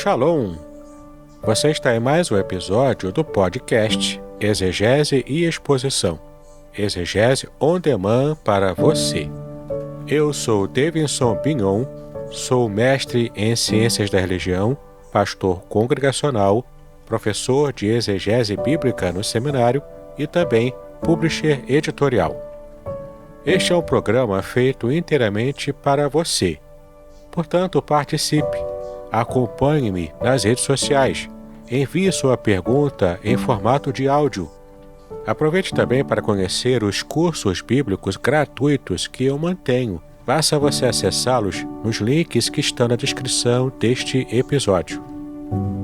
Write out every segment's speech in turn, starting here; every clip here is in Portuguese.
Shalom! Você está em mais um episódio do podcast Exegese e Exposição. Exegese on demand para você. Eu sou Davidson Bignon, sou mestre em Ciências da Religião, pastor congregacional, professor de exegese bíblica no seminário e também publisher editorial. Este é um programa feito inteiramente para você. Portanto, participe, acompanhe-me nas redes sociais, envie sua pergunta em formato de áudio. Aproveite também para conhecer os cursos bíblicos gratuitos que eu mantenho. Basta você acessá-los nos links que estão na descrição deste episódio.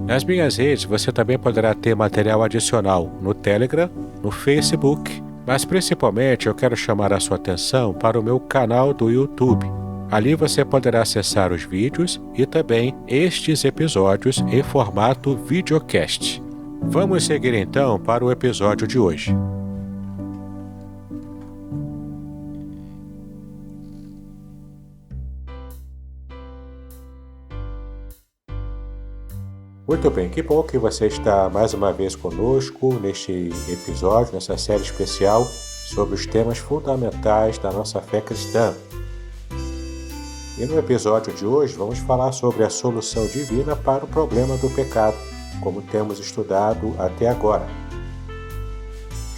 Nas minhas redes você também poderá ter material adicional no Telegram, no Facebook, mas principalmente eu quero chamar a sua atenção para o meu canal do YouTube. Ali você poderá acessar os vídeos e também estes episódios em formato videocast. Vamos seguir então para o episódio de hoje. Muito bem, que bom que você está mais uma vez conosco neste episódio, nessa série especial sobre os temas fundamentais da nossa fé cristã. E no episódio de hoje vamos falar sobre a solução divina para o problema do pecado, como temos estudado até agora.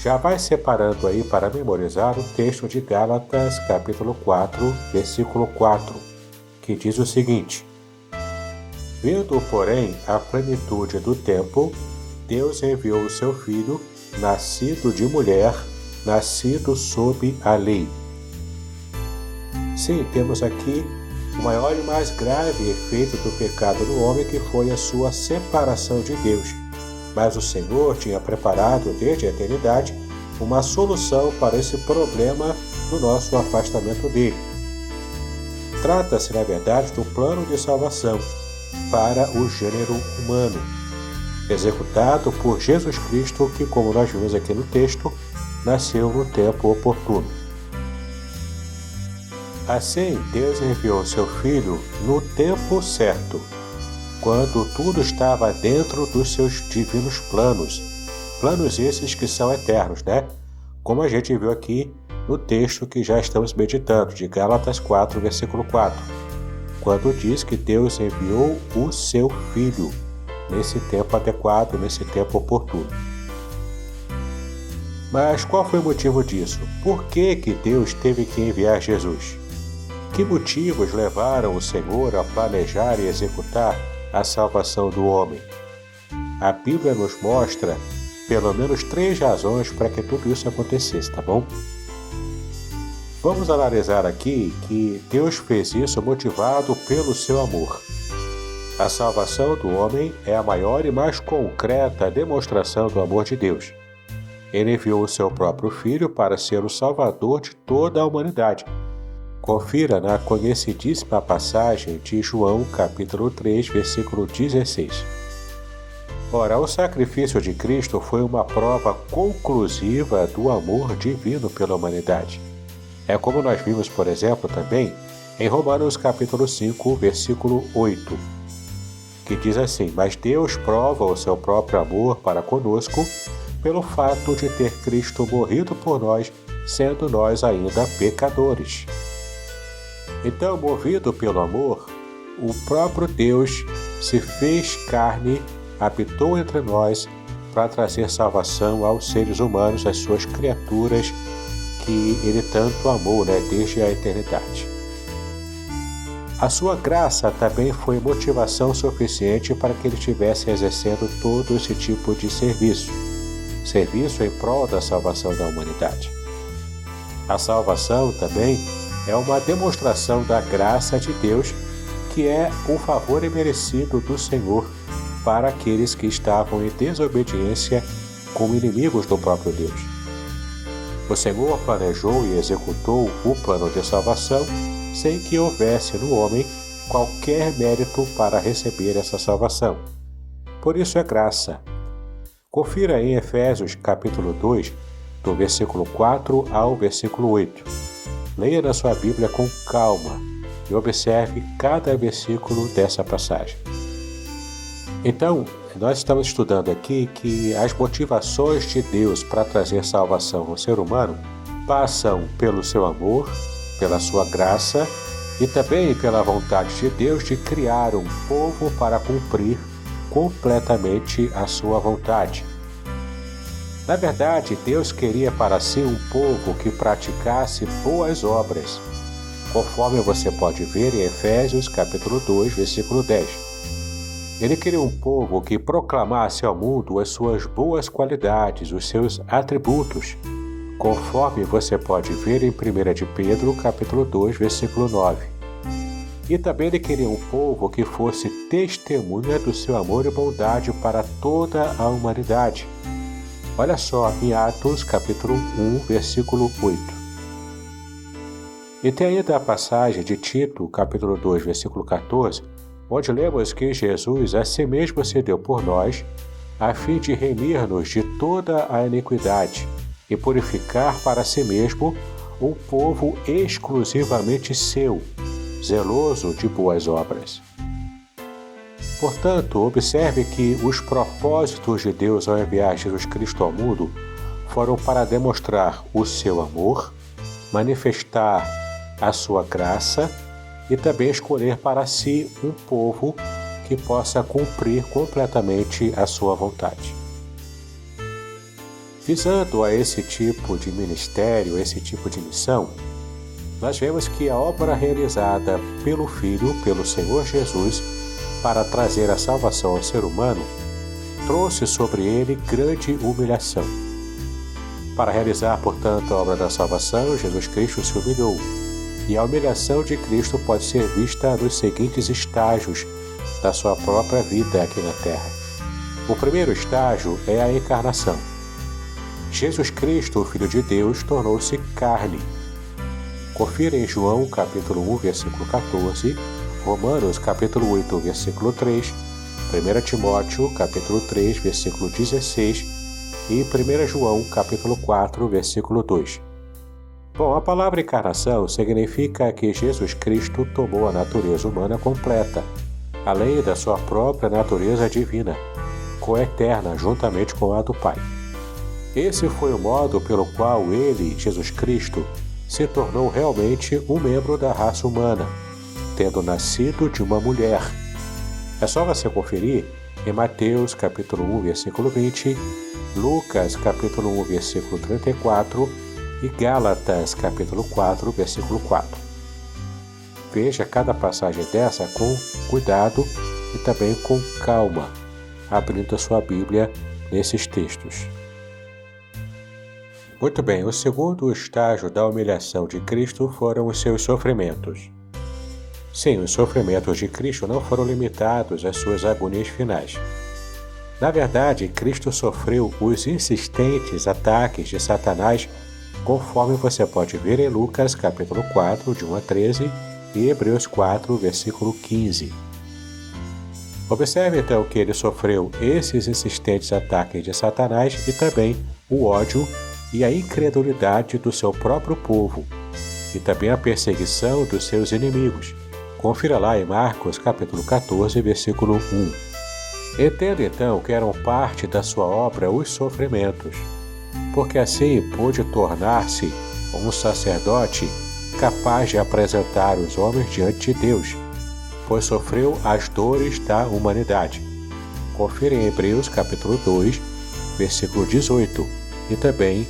Já vai separando aí para memorizar o texto de Gálatas, capítulo 4, versículo 4, que diz o seguinte: Vendo, porém, a plenitude do tempo, Deus enviou o seu Filho, nascido de mulher, nascido sob a lei. Sim, temos aqui o maior e mais grave efeito do pecado no homem, que foi a sua separação de Deus. Mas o Senhor tinha preparado desde a eternidade uma solução para esse problema do nosso afastamento dele. Trata-se, na verdade, do plano de salvação para o gênero humano, executado por Jesus Cristo, que, como nós vimos aqui no texto, nasceu no tempo oportuno. Assim, Deus enviou seu Filho no tempo certo, quando tudo estava dentro dos seus divinos planos. Planos esses que são eternos, né? Como a gente viu aqui no texto que já estamos meditando, de Gálatas 4, versículo 4, quando diz que Deus enviou o seu Filho nesse tempo adequado, nesse tempo oportuno. Mas qual foi o motivo disso? Por que Deus teve que enviar Jesus? Que motivos levaram o Senhor a planejar e executar a salvação do homem? A Bíblia nos mostra pelo menos 3 razões para que tudo isso acontecesse, tá bom? Vamos analisar aqui que Deus fez isso motivado pelo seu amor. A salvação do homem é a maior e mais concreta demonstração do amor de Deus. Ele enviou o seu próprio Filho para ser o Salvador de toda a humanidade. Confira na conhecidíssima passagem de João, capítulo 3, versículo 16. Ora, o sacrifício de Cristo foi uma prova conclusiva do amor divino pela humanidade. É como nós vimos, por exemplo, também em Romanos, capítulo 5, versículo 8, que diz assim: Mas Deus prova o seu próprio amor para conosco pelo fato de ter Cristo morrido por nós, sendo nós ainda pecadores. Então, movido pelo amor, o próprio Deus se fez carne, habitou entre nós para trazer salvação aos seres humanos, às suas criaturas que ele tanto amou, desde a eternidade. A sua graça também foi motivação suficiente para que ele estivesse exercendo todo esse tipo de serviço em prol da salvação da humanidade. A salvação também é uma demonstração da graça de Deus, que é um favor imerecido do Senhor para aqueles que estavam em desobediência como inimigos do próprio Deus. O Senhor planejou e executou o plano de salvação sem que houvesse no homem qualquer mérito para receber essa salvação. Por isso é graça. Confira em Efésios capítulo 2, do versículo 4 ao versículo 8. Leia na sua Bíblia com calma e observe cada versículo dessa passagem. Então, nós estamos estudando aqui que as motivações de Deus para trazer salvação ao ser humano passam pelo seu amor, pela sua graça e também pela vontade de Deus de criar um povo para cumprir completamente a sua vontade. Na verdade, Deus queria para si um povo que praticasse boas obras, conforme você pode ver em Efésios capítulo 2, versículo 10. Ele queria um povo que proclamasse ao mundo as suas boas qualidades, os seus atributos, conforme você pode ver em 1 de Pedro capítulo 2, versículo 9. E também ele queria um povo que fosse testemunha do seu amor e bondade para toda a humanidade. Olha só, em Atos, capítulo 1, versículo 8. E tem ainda a passagem de Tito, capítulo 2, versículo 14, onde lemos que Jesus a si mesmo se deu por nós, a fim de remir-nos de toda a iniquidade e purificar para si mesmo um povo exclusivamente seu, zeloso de boas obras. Portanto, observe que os propósitos de Deus ao enviar Jesus Cristo ao mundo foram para demonstrar o seu amor, manifestar a sua graça e também escolher para si um povo que possa cumprir completamente a sua vontade. Visando a esse tipo de ministério, esse tipo de missão, nós vemos que a obra realizada pelo Filho, pelo Senhor Jesus, para trazer a salvação ao ser humano, trouxe sobre ele grande humilhação. Para realizar, portanto, a obra da salvação, Jesus Cristo se humilhou. E a humilhação de Cristo pode ser vista nos seguintes estágios da sua própria vida aqui na Terra. O primeiro estágio é a encarnação. Jesus Cristo, o Filho de Deus, tornou-se carne. Confira em João, capítulo 1, versículo 14, Romanos, capítulo 8, versículo 3, 1 Timóteo, capítulo 3, versículo 16 e 1 João, capítulo 4, versículo 2. Bom, a palavra encarnação significa que Jesus Cristo tomou a natureza humana completa, além da sua própria natureza divina, coeterna juntamente com a do Pai. Esse foi o modo pelo qual ele, Jesus Cristo, se tornou realmente um membro da raça humana, tendo nascido de uma mulher. É só você conferir em Mateus capítulo 1, versículo 20, Lucas capítulo 1, versículo 34 e Gálatas capítulo 4, versículo 4. Veja cada passagem dessa com cuidado e também com calma, abrindo a sua Bíblia nesses textos. Muito bem, o segundo estágio da humilhação de Cristo foram os seus sofrimentos. Sim, os sofrimentos de Cristo não foram limitados às suas agonias finais. Na verdade, Cristo sofreu os insistentes ataques de Satanás, conforme você pode ver em Lucas capítulo 4, de 1 a 13, e Hebreus 4, versículo 15. Observe então que ele sofreu esses insistentes ataques de Satanás e também o ódio e a incredulidade do seu próprio povo, e também a perseguição dos seus inimigos. Confira lá em Marcos capítulo 14, versículo 1. Entenda então que eram parte da sua obra os sofrimentos, porque assim pôde tornar-se um sacerdote capaz de apresentar os homens diante de Deus, pois sofreu as dores da humanidade. Confira em Hebreus capítulo 2, versículo 18, e também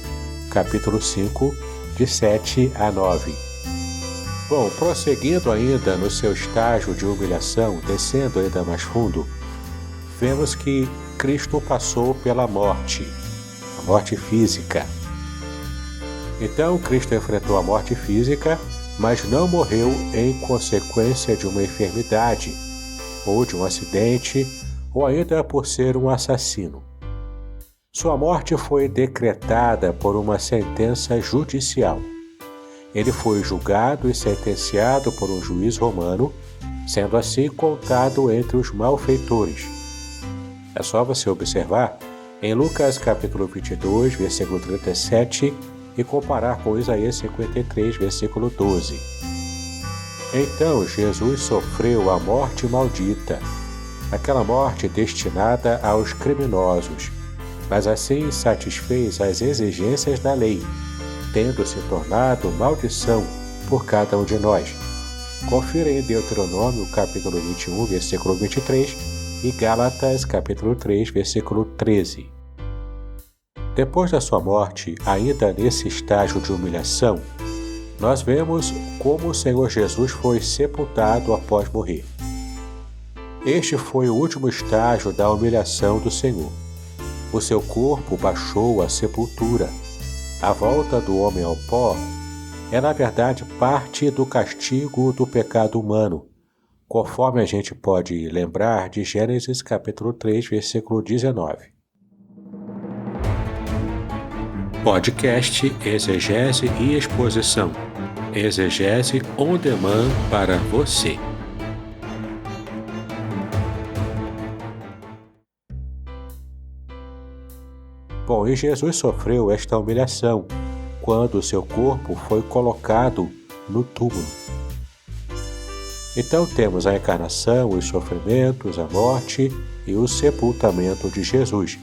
capítulo 5, de 7 a 9. Bom, prosseguindo ainda no seu estágio de humilhação, descendo ainda mais fundo, vemos que Cristo passou pela morte, a morte física. Então, Cristo enfrentou a morte física, mas não morreu em consequência de uma enfermidade, ou de um acidente, ou ainda por ser um assassino. Sua morte foi decretada por uma sentença judicial. Ele foi julgado e sentenciado por um juiz romano, sendo assim contado entre os malfeitores. É só você observar em Lucas capítulo 22, versículo 37 e comparar com Isaías 53, versículo 12. Então Jesus sofreu a morte maldita, aquela morte destinada aos criminosos, mas assim satisfez as exigências da lei, tendo se tornado maldição por cada um de nós. Confira em Deuteronômio, capítulo 21, versículo 23 e Gálatas, capítulo 3, versículo 13. Depois da sua morte, ainda nesse estágio de humilhação, nós vemos como o Senhor Jesus foi sepultado após morrer. Este foi o último estágio da humilhação do Senhor. O seu corpo baixou à sepultura. A volta do homem ao pó é, na verdade, parte do castigo do pecado humano, conforme a gente pode lembrar de Gênesis capítulo 3, versículo 19. Podcast Exegese e Exposição. Exegese on demand para você. Bom, e Jesus sofreu esta humilhação quando seu corpo foi colocado no túmulo. Então temos a encarnação, os sofrimentos, a morte e o sepultamento de Jesus,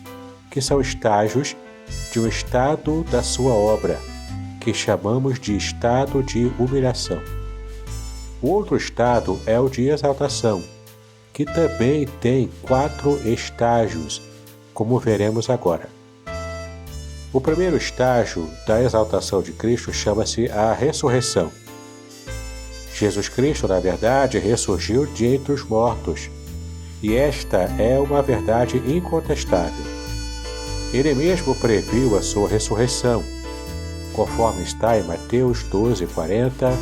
que são estágios de um estado da sua obra, que chamamos de estado de humilhação. O outro estado é o de exaltação, que também tem 4 estágios, como veremos agora. O primeiro estágio da exaltação de Cristo chama-se a ressurreição. Jesus Cristo, na verdade, ressurgiu de entre os mortos, e esta é uma verdade incontestável. Ele mesmo previu a sua ressurreição, conforme está em Mateus 12:40,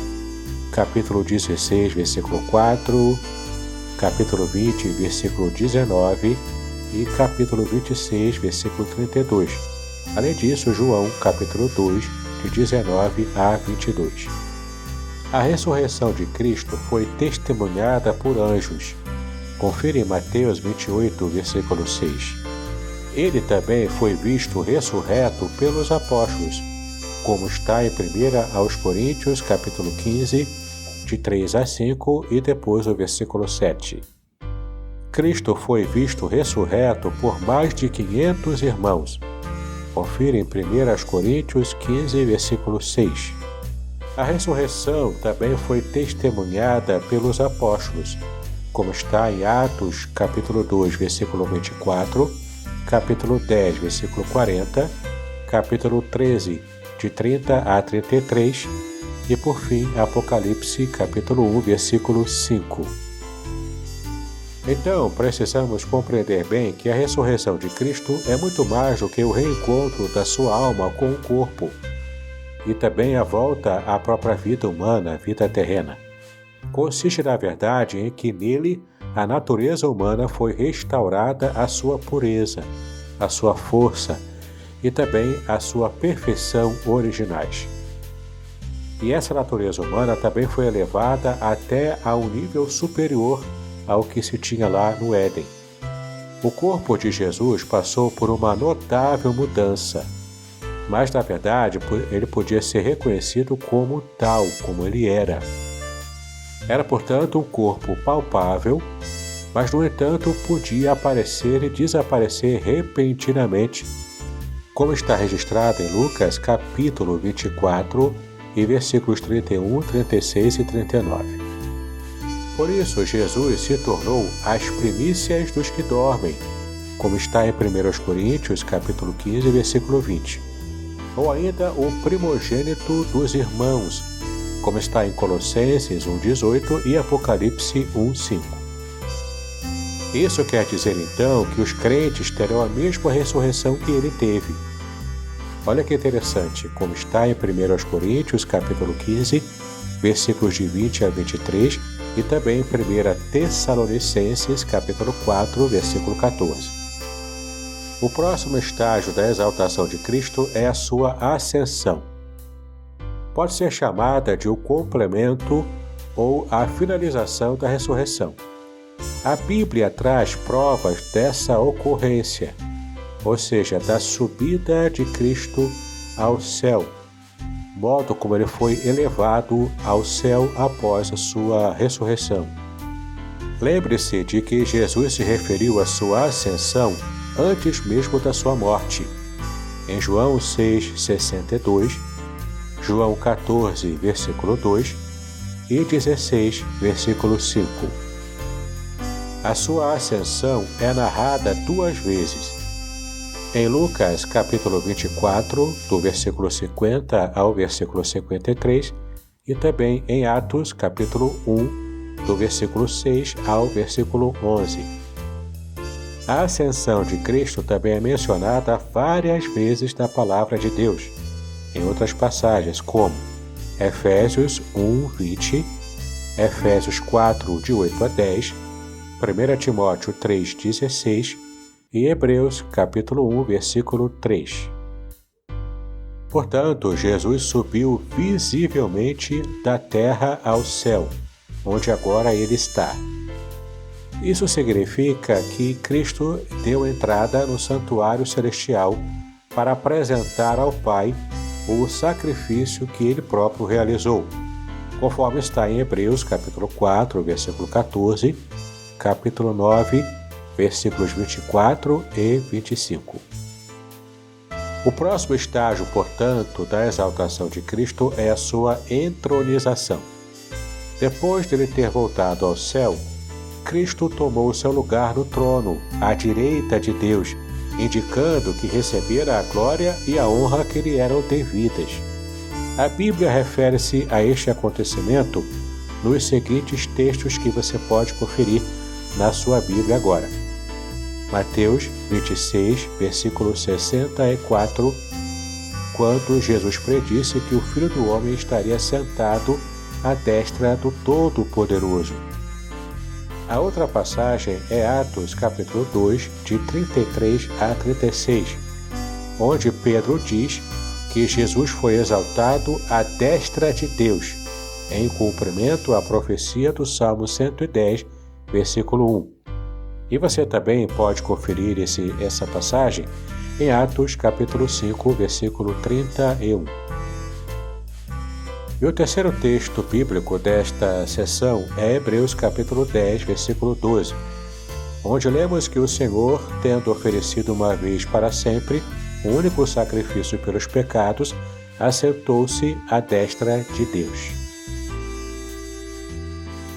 capítulo 16, versículo 4, capítulo 20, versículo 19 e capítulo 26, versículo 32. Além disso, João, capítulo 2, de 19 a 22. A ressurreição de Cristo foi testemunhada por anjos. Confira em Mateus 28, versículo 6. Ele também foi visto ressurreto pelos apóstolos, como está em 1 aos Coríntios, capítulo 15, de 3 a 5 e depois o versículo 7. Cristo foi visto ressurreto por mais de 500 irmãos. Confira em 1 Coríntios 15, versículo 6. A ressurreição também foi testemunhada pelos apóstolos, como está em Atos, capítulo 2, versículo 24, capítulo 10, versículo 40, capítulo 13, de 30 a 33 e, por fim, Apocalipse, capítulo 1, versículo 5. Então, precisamos compreender bem que a ressurreição de Cristo é muito mais do que o reencontro da sua alma com o corpo, e também a volta à própria vida humana, a vida terrena. Consiste, na verdade, em que nele a natureza humana foi restaurada à sua pureza, à sua força e também à sua perfeição originais. E essa natureza humana também foi elevada até a um nível superior ao que se tinha lá no Éden. O corpo de Jesus passou por uma notável mudança, mas na verdade ele podia ser reconhecido como tal, como ele era. Era, portanto, um corpo palpável, mas no entanto podia aparecer e desaparecer repentinamente, como está registrado em Lucas capítulo 24 e versículos 31, 36 e 39. Por isso, Jesus se tornou as primícias dos que dormem, como está em 1 Coríntios, capítulo 15, versículo 20. Ou ainda o primogênito dos irmãos, como está em Colossenses 1,18 e Apocalipse 1,5. Isso quer dizer, então, que os crentes terão a mesma ressurreição que ele teve. Olha que interessante, como está em 1 Coríntios, capítulo 15, versículos de 20 a 23, e também em 1 Tessalonicenses, capítulo 4, versículo 14. O próximo estágio da exaltação de Cristo é a sua ascensão. Pode ser chamada de o complemento ou a finalização da ressurreição. A Bíblia traz provas dessa ocorrência, ou seja, da subida de Cristo ao céu, modo como ele foi elevado ao céu após a sua ressurreição. Lembre-se de que Jesus se referiu à sua ascensão antes mesmo da sua morte. Em João 6,62, João 14, versículo 2 e 16, versículo 5. A sua ascensão é narrada 2 vezes. Em Lucas, capítulo 24, do versículo 50 ao versículo 53, e também em Atos, capítulo 1, do versículo 6 ao versículo 11. A ascensão de Cristo também é mencionada várias vezes na Palavra de Deus, em outras passagens, como Efésios 1, 20, Efésios 4, de 8 a 10, 1 Timóteo 3, 16 e Hebreus, capítulo 1, versículo 3. Portanto, Jesus subiu visivelmente da terra ao céu, onde agora ele está. Isso significa que Cristo deu entrada no santuário celestial para apresentar ao Pai o sacrifício que ele próprio realizou, conforme está em Hebreus, capítulo 4, versículo 14, capítulo 9, versículos 24 e 25. O próximo estágio, portanto, da exaltação de Cristo é a sua entronização. Depois de ele ter voltado ao céu, Cristo tomou seu lugar no trono, à direita de Deus, indicando que recebera a glória e a honra que lhe eram devidas. A Bíblia refere-se a este acontecimento nos seguintes textos que você pode conferir na sua Bíblia agora. Mateus 26, versículo 64, quando Jesus predisse que o Filho do Homem estaria sentado à destra do Todo-Poderoso. A outra passagem é Atos, capítulo 2, de 33 a 36, onde Pedro diz que Jesus foi exaltado à destra de Deus, em cumprimento à profecia do Salmo 110, versículo 1. E você também pode conferir essa passagem em Atos, capítulo 5, versículo 31. E o terceiro texto bíblico desta sessão é Hebreus capítulo 10, versículo 12, onde lemos que o Senhor, tendo oferecido uma vez para sempre o único sacrifício pelos pecados, assentou-se à destra de Deus.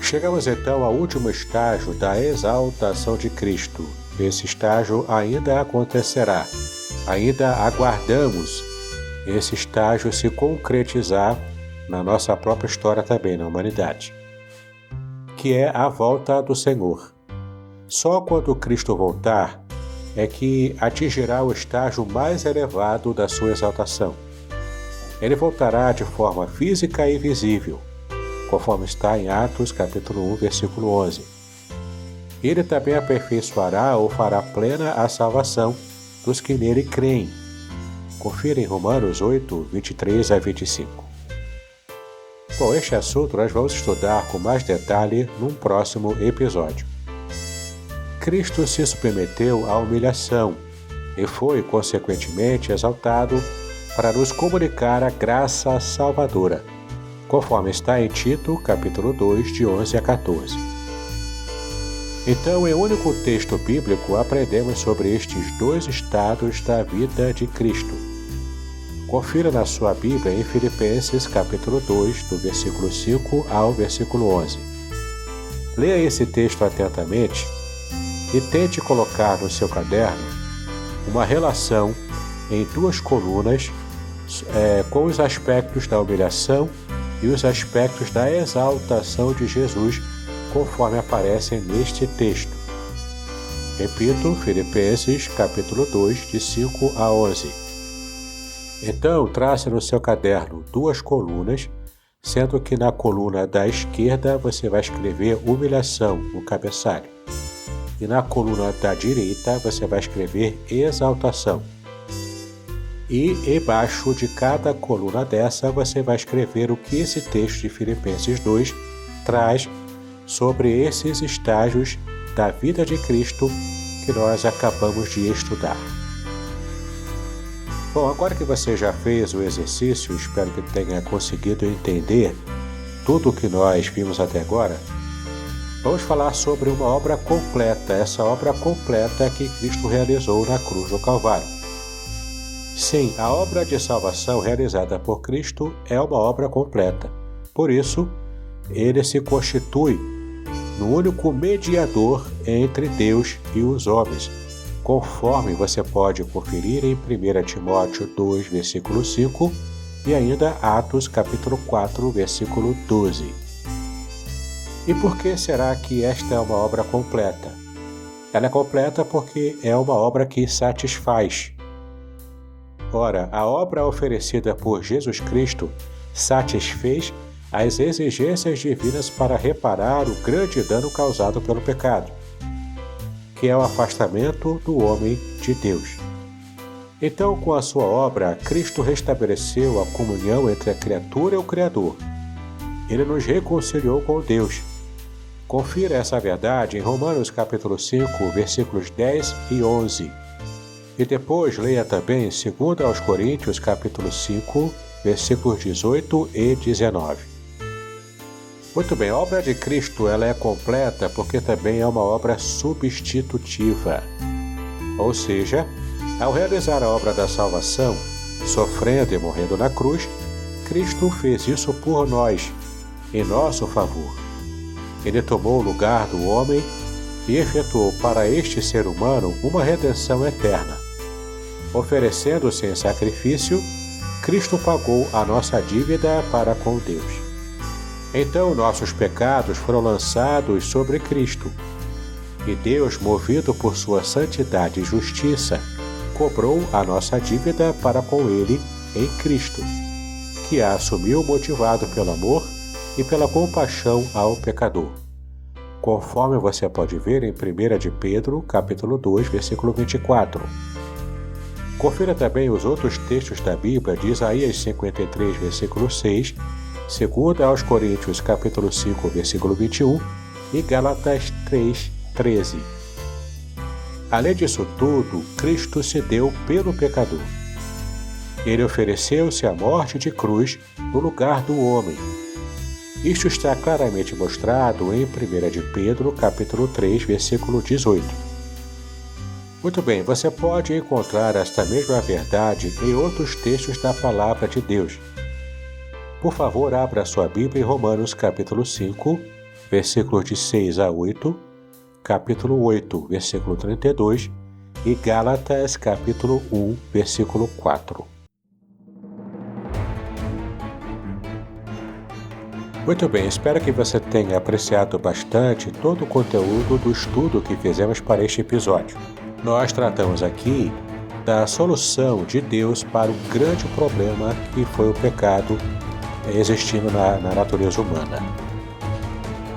Chegamos então ao último estágio da exaltação de Cristo. Esse estágio ainda acontecerá, ainda aguardamos esse estágio se concretizar na nossa própria história também, na humanidade, que é a volta do Senhor. Só quando Cristo voltar é que atingirá o estágio mais elevado da sua exaltação. Ele voltará de forma física e visível, conforme está em Atos capítulo 1, versículo 11. Ele também aperfeiçoará ou fará plena a salvação dos que nele creem. Confira em Romanos 8, 23 a 25. Bom, este assunto nós vamos estudar com mais detalhe num próximo episódio. Cristo se submeteu à humilhação e foi, consequentemente, exaltado para nos comunicar a graça salvadora, conforme está em Tito, capítulo 2, de 11 a 14. Então, em um único texto bíblico, aprendemos sobre estes 2 estados da vida de Cristo. Confira na sua Bíblia em Filipenses, capítulo 2, do versículo 5 ao versículo 11. Leia esse texto atentamente e tente colocar no seu caderno uma relação em 2 colunas com os aspectos da humilhação e os aspectos da exaltação de Jesus, conforme aparecem neste texto. Repito, Filipenses, capítulo 2, de 5 a 11. Então, trace no seu caderno 2 colunas, sendo que na coluna da esquerda você vai escrever humilhação no cabeçalho, e na coluna da direita você vai escrever exaltação. E embaixo de cada coluna dessa você vai escrever o que esse texto de Filipenses 2 traz sobre esses estágios da vida de Cristo que nós acabamos de estudar. Bom, agora que você já fez o exercício, espero que tenha conseguido entender tudo o que nós vimos até agora. Vamos falar sobre uma obra completa, essa obra completa que Cristo realizou na cruz do Calvário. Sim, a obra de salvação realizada por Cristo é uma obra completa. Por isso, ele se constitui no único mediador entre Deus e os homens, conforme você pode conferir em 1 Timóteo 2, versículo 5 e ainda Atos capítulo 4, versículo 12. E por que será que esta é uma obra completa? Ela é completa porque é uma obra que satisfaz. Ora, a obra oferecida por Jesus Cristo satisfez as exigências divinas para reparar o grande dano causado pelo pecado, que é o afastamento do homem de Deus. Então, com a sua obra, Cristo restabeleceu a comunhão entre a criatura e o Criador. Ele nos reconciliou com Deus. Confira essa verdade em Romanos capítulo 5, versículos 10 e 11. E depois leia também 2 aos Coríntios capítulo 5, versículos 18 e 19. Muito bem, a obra de Cristo ela é completa porque também é uma obra substitutiva. Ou seja, ao realizar a obra da salvação, sofrendo e morrendo na cruz, Cristo fez isso por nós, em nosso favor. Ele tomou o lugar do homem e efetuou para este ser humano uma redenção eterna. Oferecendo-se em sacrifício, Cristo pagou a nossa dívida para com Deus. Então nossos pecados foram lançados sobre Cristo, e Deus, movido por sua santidade e justiça, cobrou a nossa dívida para com Ele em Cristo, que a assumiu motivado pelo amor e pela compaixão ao pecador, conforme você pode ver em 1 de Pedro, capítulo 2, versículo 24. Confira também os outros textos da Bíblia de Isaías 53, versículo 6, 2 aos Coríntios, capítulo 5, versículo 21 e Gálatas 3, 13. Além disso tudo, Cristo se deu pelo pecador. Ele ofereceu-se à morte de cruz no lugar do homem. Isto está claramente mostrado em 1 de Pedro, capítulo 3, versículo 18. Muito bem, você pode encontrar esta mesma verdade em outros textos da Palavra de Deus. Por favor, abra sua Bíblia em Romanos, capítulo 5, versículos de 6 a 8, capítulo 8, versículo 32 e Gálatas, capítulo 1, versículo 4. Muito bem, espero que você tenha apreciado bastante todo o conteúdo do estudo que fizemos para este episódio. Nós tratamos aqui da solução de Deus para o grande problema que foi o pecado existindo na natureza humana.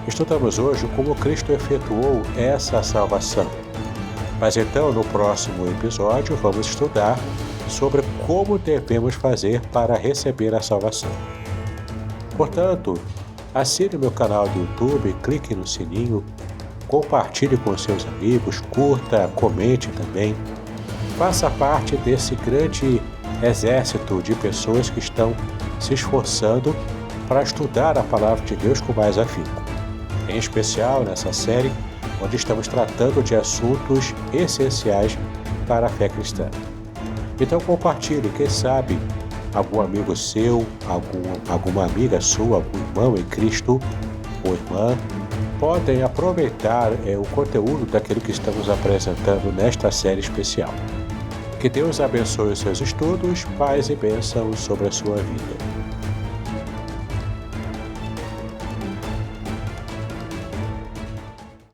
Estudamos hoje como Cristo efetuou essa salvação. Mas então, no próximo episódio, vamos estudar sobre como devemos fazer para receber a salvação. Portanto, assine meu canal do YouTube, clique no sininho, compartilhe com seus amigos, curta, comente também. Faça parte desse grande exército de pessoas que estão se esforçando para estudar a Palavra de Deus com mais afinco. Em especial nessa série, onde estamos tratando de assuntos essenciais para a fé cristã. Então compartilhe, quem sabe algum amigo seu, alguma amiga sua, algum irmão em Cristo ou irmã, podem aproveitar o conteúdo daquilo que estamos apresentando nesta série especial. Que Deus abençoe os seus estudos, paz e bênção sobre a sua vida.